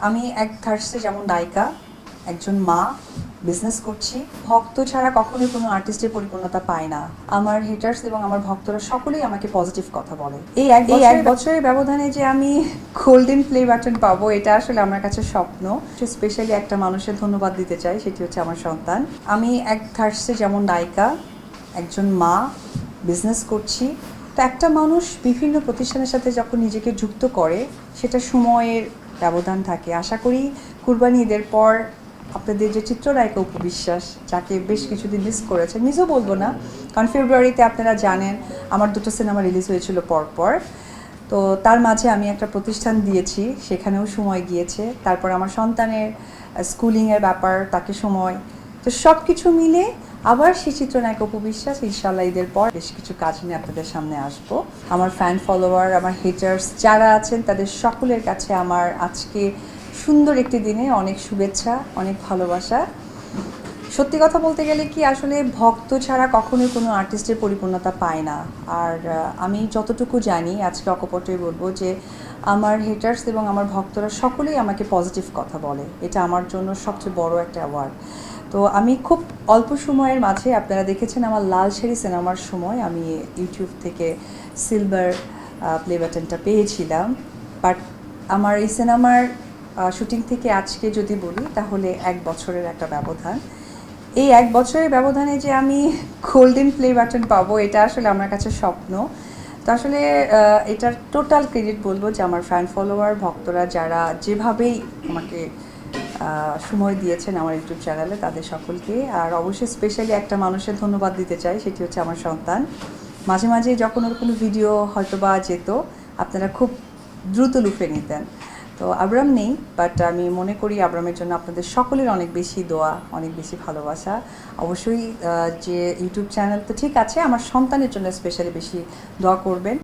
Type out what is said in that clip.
আমি এক ধার্সে যেমন নায়িকা, একজন মা, বিজনেস করছি। ভক্ত ছাড়া কখনোই কোনো আর্টিস্টের পরিপূর্ণতা পায় না। আমার হেটার্স এবং আমার ভক্তরা সকলেই আমাকে পজিটিভ কথা বলে। এই এক বছরের ব্যবধানে যে আমি গোল্ডেন প্লে বাটন পাবো, এটা আসলে আমার কাছে স্বপ্ন। স্পেশালি একটা মানুষের ধন্যবাদ দিতে চাই, সেটি হচ্ছে আমার সন্তান। আমি এক ধার্সে যেমন নায়িকা, একজন মা, বিজনেস করছি। তো একটা মানুষ বিভিন্ন প্রতিষ্ঠানের সাথে যখন নিজেকে যুক্ত করে, সেটা সময়ের ব্যবধান থাকে। আশা করি কুরবানি ঈদের পর আপনাদের যে চিত্রনায়িকা অপু বিশ্বাস, যাকে বেশ কিছুদিন মিস করেছেন, মিসও বলবো না, কারণ ফেব্রুয়ারিতে আপনারা জানেন আমার দুটো সিনেমা রিলিজ হয়েছিল পরপর। তো তার মাঝে আমি একটা প্রতিষ্ঠান দিয়েছি, সেখানেও সময় গিয়েছে। তারপর আমার সন্তানের স্কুলিংয়ের ব্যাপার, তাকে সময়। তো সব কিছু মিলে আবার সেই চিত্রনায়ক অপু বিশ্বাস ইনশাআল্লাহ ঈদের পর বেশ কিছু কাজ নিয়ে আপনাদের সামনে আসবো। আমার ফ্যান ফলোয়ার, আমার হেটার্স যারা আছেন, তাদের সকলের কাছে আমার আজকে সুন্দর একটি দিনে অনেক শুভেচ্ছা, অনেক ভালোবাসা। সত্যি কথা বলতে গেলে কি, আসলে ভক্ত ছাড়া কখনোই কোনো আর্টিস্টের পরিপূর্ণতা পায় না। আর আমি যতটুকু জানি, আজকে অকপটই বলবো যে আমার হেটার্স এবং আমার ভক্তরা সকলেই আমাকে পজিটিভ কথা বলে। এটা আমার জন্য সবচেয়ে বড় একটা অ্যাওয়ার্ড। তো আমি খুব অল্প সময়ের মাঝে, আপনারা দেখেছেন আমার লাল শাড়ি সিনেমার সময় আমি ইউটিউব থেকে সিলভার প্লে বাটনটা পেয়েছিলাম। বাট আমার এই সিনেমার শুটিং থেকে আজকে যদি বলি, তাহলে 1 বছরের একটা ব্যবধান। এই 1 বছরের ব্যবধানে যে আমি গোল্ডেন প্লে বাটন পাবো, এটা আসলে আমার কাছে স্বপ্ন। তো আসলে এটার টোটাল ক্রেডিট বলবো যে আমার ফ্যান ফলোয়ার, ভক্তরা যারা যেভাবেই আমাকে সময় দিয়েছেন আমার ইউটিউব চ্যানেলে, তাদের সকলকে। আর অবশ্যই স্পেশালি একটা মানুষের ধন্যবাদ দিতে চাই, সেটি হচ্ছে আমার সন্তান। মাঝে মাঝে যখন ওর কোনো ভিডিও হয়তো বা যেত, আপনারা খুব দ্রুত লুফে নিতেন। তো আবরাম নেই, বাট আমি মনে করি আবরামের জন্য আপনাদের সকলের অনেক বেশি দোয়া, অনেক বেশি ভালোবাসা। অবশ্যই যে ইউটিউব চ্যানেল তো ঠিক আছে, আমার সন্তানের জন্য স্পেশালি বেশি দোয়া করবেন।